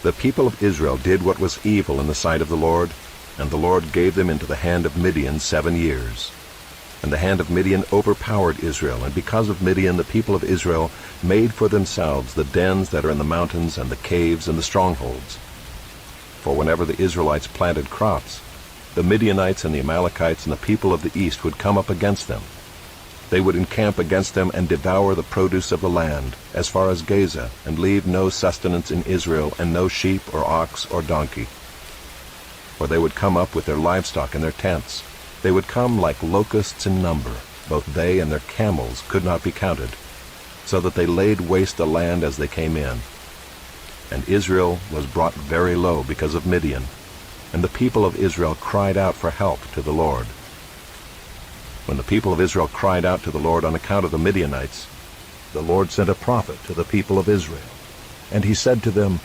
The people of Israel did what was evil in the sight of the Lord, and the Lord gave them into the hand of Midian 7 years. And the hand of Midian overpowered Israel, and because of Midian the people of Israel made for themselves the dens that are in the mountains and the caves and the strongholds. For whenever the Israelites planted crops, the Midianites and the Amalekites and the people of the east would come up against them. They would encamp against them and devour the produce of the land, as far as Gaza, and leave no sustenance in Israel, and no sheep or ox or donkey. For they would come up with their livestock in their tents. They would come like locusts in number. Both they and their camels could not be counted, so that they laid waste the land as they came in. And Israel was brought very low because of Midian, and the people of Israel cried out for help to the Lord. When the people of Israel cried out to the Lord on account of the Midianites, the Lord sent a prophet to the people of Israel. And he said to them,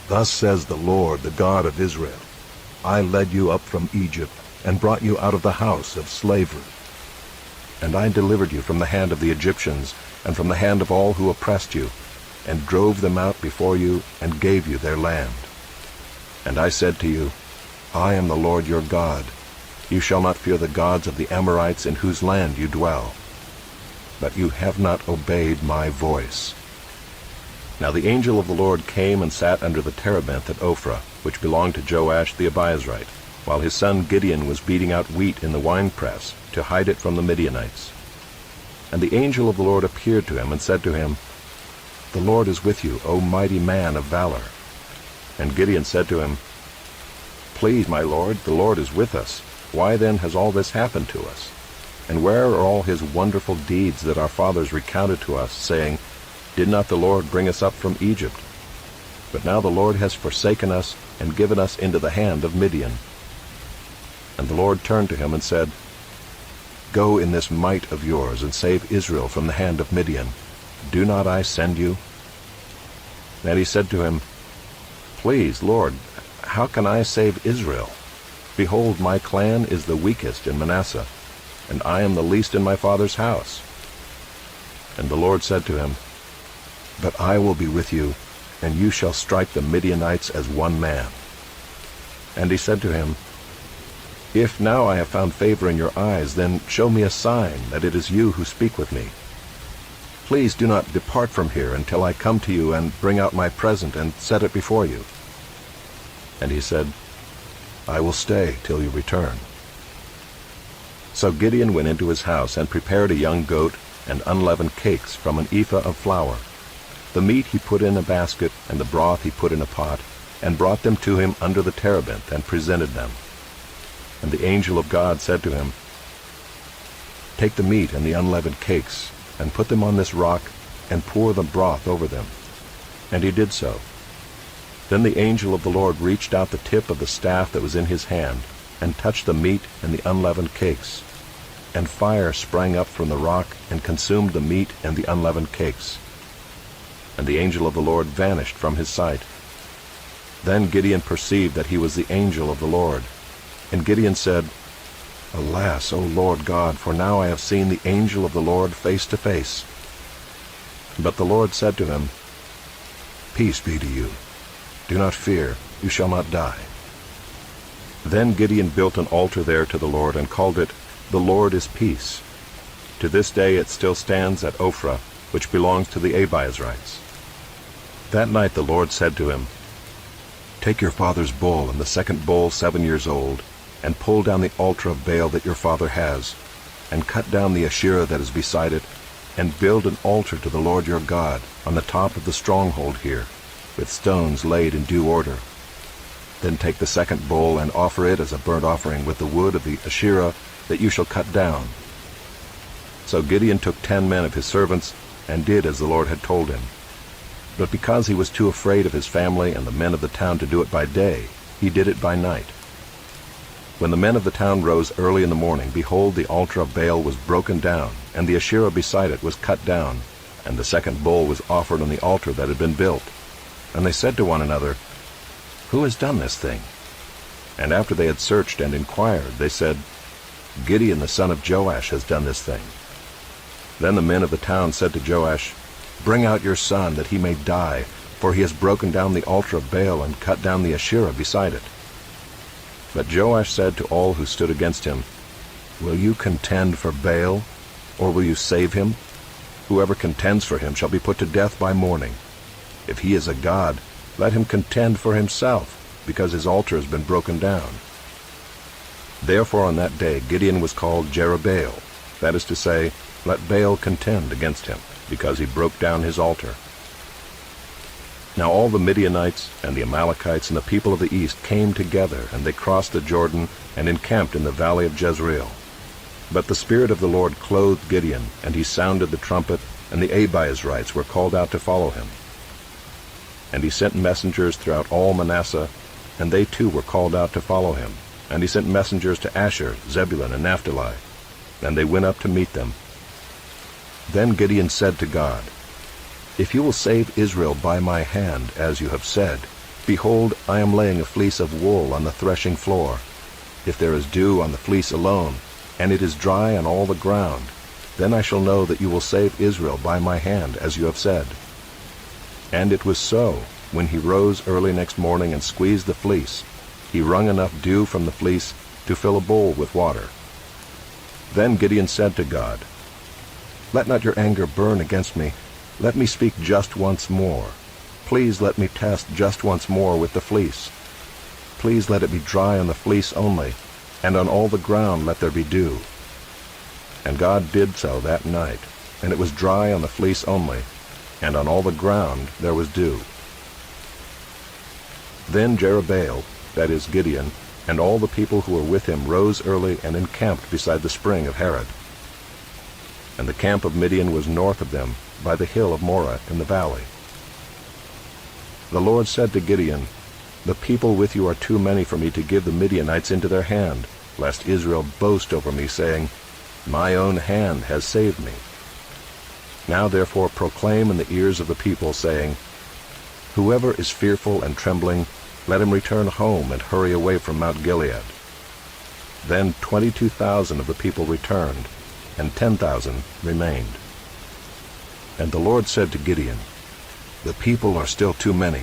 "Thus says the Lord, the God of Israel, I led you up from Egypt, and brought you out of the house of slavery. And I delivered you from the hand of the Egyptians, and from the hand of all who oppressed you, and drove them out before you, and gave you their land. And I said to you, I am the Lord your God. You shall not fear the gods of the Amorites in whose land you dwell. But you have not obeyed my voice." Now the angel of the Lord came and sat under the terebinth at Ophrah, which belonged to Joash the Abiezrite, while his son Gideon was beating out wheat in the winepress to hide it from the Midianites. And the angel of the Lord appeared to him and said to him, "The Lord is with you, O mighty man of valor." And Gideon said to him, "Please, my Lord, the Lord is with us. Why then has all this happened to us? And where are all his wonderful deeds that our fathers recounted to us, saying, Did not the Lord bring us up from Egypt? But now the Lord has forsaken us and given us into the hand of Midian." And the Lord turned to him and said, "Go in this might of yours, and save Israel from the hand of Midian. Do not I send you?" And he said to him, "Please, Lord, how can I save Israel? Behold, my clan is the weakest in Manasseh, and I am the least in my father's house." And the Lord said to him, "But I will be with you, and you shall strike the Midianites as one man." And he said to him, "If now I have found favor in your eyes, then show me a sign that it is you who speak with me. Please do not depart from here until I come to you and bring out my present and set it before you." And he said, "I will stay till you return." So Gideon went into his house and prepared a young goat and unleavened cakes from an ephah of flour. The meat he put in a basket, and the broth he put in a pot, and brought them to him under the terebinth, and presented them. And the angel of God said to him, "Take the meat and the unleavened cakes, and put them on this rock, and pour the broth over them." And he did so. Then the angel of the Lord reached out the tip of the staff that was in his hand, and touched the meat and the unleavened cakes. And fire sprang up from the rock, and consumed the meat and the unleavened cakes. And the angel of the Lord vanished from his sight. Then Gideon perceived that he was the angel of the Lord. And Gideon said, "Alas, O Lord God, for now I have seen the angel of the Lord face to face." But the Lord said to him, "Peace be to you. Do not fear, you shall not die." Then Gideon built an altar there to the Lord, and called it, "The Lord is Peace." To this day it still stands at Ophrah, which belongs to the Abiezrites. That night the Lord said to him, "Take your father's bull, and the second bull 7 years old, and pull down the altar of Baal that your father has, and cut down the Asherah that is beside it, and build an altar to the Lord your God on the top of the stronghold here, with stones laid in due order. Then take the second bull and offer it as a burnt offering with the wood of the Asherah that you shall cut down." So Gideon took 10 men of his servants, and did as the Lord had told him. But because he was too afraid of his family and the men of the town to do it by day, he did it by night. When the men of the town rose early in the morning, behold, the altar of Baal was broken down, and the Asherah beside it was cut down, and the second bull was offered on the altar that had been built. And they said to one another, "Who has done this thing?" And after they had searched and inquired, they said, "Gideon the son of Joash has done this thing." Then the men of the town said to Joash, "Bring out your son, that he may die, for he has broken down the altar of Baal and cut down the Asherah beside it." But Joash said to all who stood against him, "Will you contend for Baal, or will you save him? Whoever contends for him shall be put to death by morning. If he is a god, let him contend for himself, because his altar has been broken down." Therefore on that day Gideon was called Jerubbaal, that is to say, let Baal contend against him, because he broke down his altar. Now all the Midianites and the Amalekites and the people of the east came together, and they crossed the Jordan and encamped in the valley of Jezreel. But the Spirit of the Lord clothed Gideon, and he sounded the trumpet, and the Abiezrites were called out to follow him. And he sent messengers throughout all Manasseh, and they too were called out to follow him. And he sent messengers to Asher, Zebulun, and Naphtali, and they went up to meet them. Then Gideon said to God, "If you will save Israel by my hand, as you have said, behold, I am laying a fleece of wool on the threshing floor. If there is dew on the fleece alone, and it is dry on all the ground, then I shall know that you will save Israel by my hand, as you have said." And it was so. When he rose early next morning and squeezed the fleece, he wrung enough dew from the fleece to fill a bowl with water. Then Gideon said to God, "Let not your anger burn against me. Let me speak just once more. Please let me test just once more with the fleece. Please let it be dry on the fleece only, and on all the ground let there be dew." And God did so that night, and it was dry on the fleece only, and on all the ground there was dew. Then Jerubbaal, that is Gideon, and all the people who were with him rose early and encamped beside the spring of Harod. And the camp of Midian was north of them, by the hill of Moreh in the valley. The Lord said to Gideon, "The people with you are too many for me to give the Midianites into their hand, lest Israel boast over me, saying, 'My own hand has saved me.' Now therefore proclaim in the ears of the people, saying, 'Whoever is fearful and trembling, let him return home and hurry away from Mount Gilead.'" Then 22,000 of the people returned, and 10,000 remained. And the Lord said to Gideon, "The people are still too many.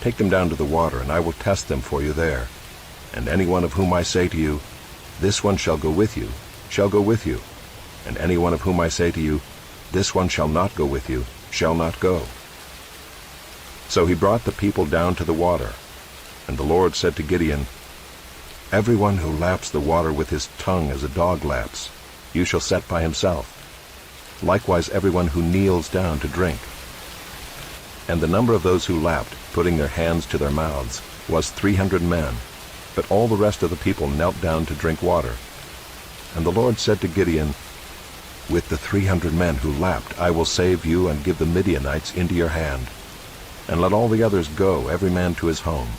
Take them down to the water, and I will test them for you there. And any one of whom I say to you, 'This one shall go with you,' shall go with you. And any one of whom I say to you, 'This one shall not go with you,' shall not go." So he brought the people down to the water. And the Lord said to Gideon, "Everyone who laps the water with his tongue as a dog laps, you shall set by himself. Likewise everyone who kneels down to drink." And the number of those who lapped, putting their hands to their mouths, was 300 men, but all the rest of the people knelt down to drink water. And the Lord said to Gideon, "With the 300 men who lapped I will save you and give the Midianites into your hand. And let all the others go, every man to his home."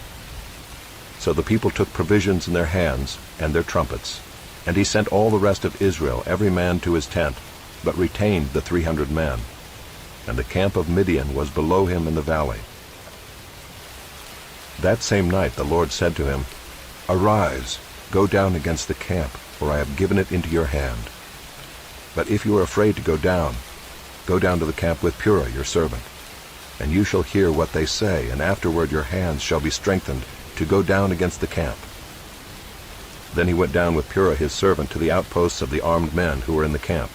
So the people took provisions in their hands and their trumpets, and he sent all the rest of Israel, every man to his tent, but retained the 300 men. And the camp of Midian was below him in the valley. That same night the Lord said to him, "Arise, go down against the camp, for I have given it into your hand. But if you are afraid to go down to the camp with Purah your servant. And you shall hear what they say, and afterward your hands shall be strengthened to go down against the camp." Then he went down with Purah his servant to the outposts of the armed men who were in the camp.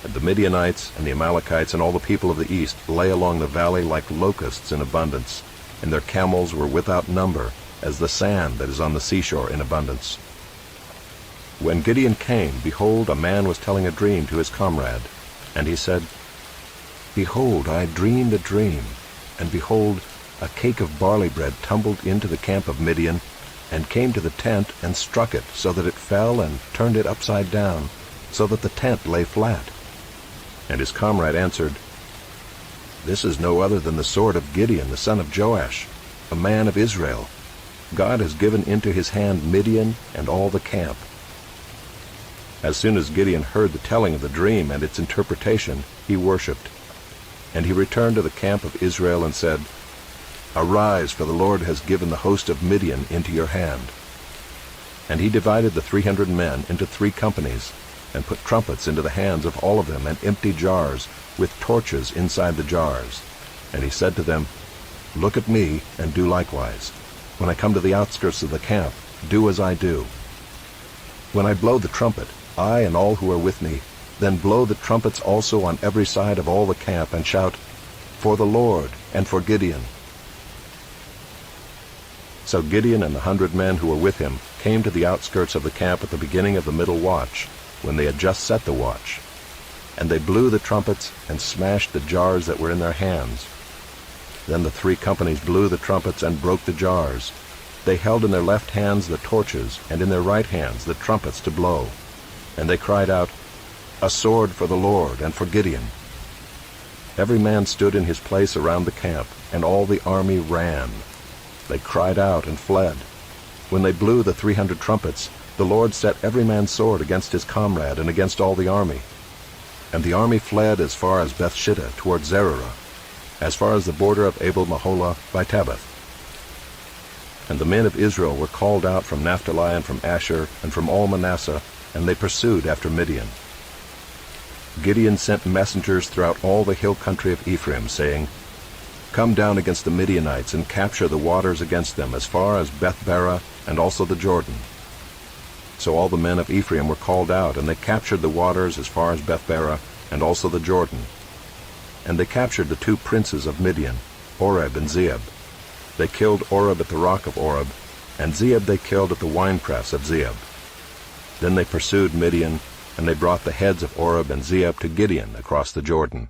And the Midianites and the Amalekites and all the people of the east lay along the valley like locusts in abundance, and their camels were without number, as the sand that is on the seashore in abundance. When Gideon came, behold, a man was telling a dream to his comrade. And he said, "Behold, I dreamed a dream, and behold, a cake of barley bread tumbled into the camp of Midian, and came to the tent, and struck it, so that it fell, and turned it upside down, so that the tent lay flat." And his comrade answered, "This is no other than the sword of Gideon the son of Joash, a man of Israel. God has given into his hand Midian and all the camp." As soon as Gideon heard the telling of the dream and its interpretation, he worshipped. And he returned to the camp of Israel and said, "Arise, for the Lord has given the host of Midian into your hand." And he divided the 300 men into 3 companies, and put trumpets into the hands of all of them, and empty jars, with torches inside the jars. And he said to them, Look at me, and do likewise. When I come to the outskirts of the camp, do as I do. When I blow the trumpet, I and all who are with me, then blow the trumpets also on every side of all the camp, and shout, For the Lord, and for Gideon. So Gideon and the 100 men who were with him came to the outskirts of the camp at the beginning of the middle watch, when they had just set the watch. And they blew the trumpets and smashed the jars that were in their hands. Then the 3 companies blew the trumpets and broke the jars. They held in their left hands the torches, and in their right hands the trumpets to blow. And they cried out, A sword for the Lord, and for Gideon. Every man stood in his place around the camp, and all the army ran. They cried out and fled. When they blew the 300 trumpets, the Lord set every man's sword against his comrade and against all the army. And the army fled as far as Bethshittah toward Zererah, as far as the border of Abel-Maholah by Tabbath. And the men of Israel were called out from Naphtali and from Asher and from all Manasseh, and they pursued after Midian. Gideon sent messengers throughout all the hill country of Ephraim, saying, Come down against the Midianites and capture the waters against them as far as Beth-barah and also the Jordan. So all the men of Ephraim were called out, and they captured the waters as far as Beth-barah and also the Jordan. And they captured the 2 princes of Midian, Oreb and Zeeb. They killed Oreb at the rock of Oreb, and Zeeb they killed at the winepress of Zeeb. Then they pursued Midian, and they brought the heads of Oreb and Zeeb to Gideon across the Jordan.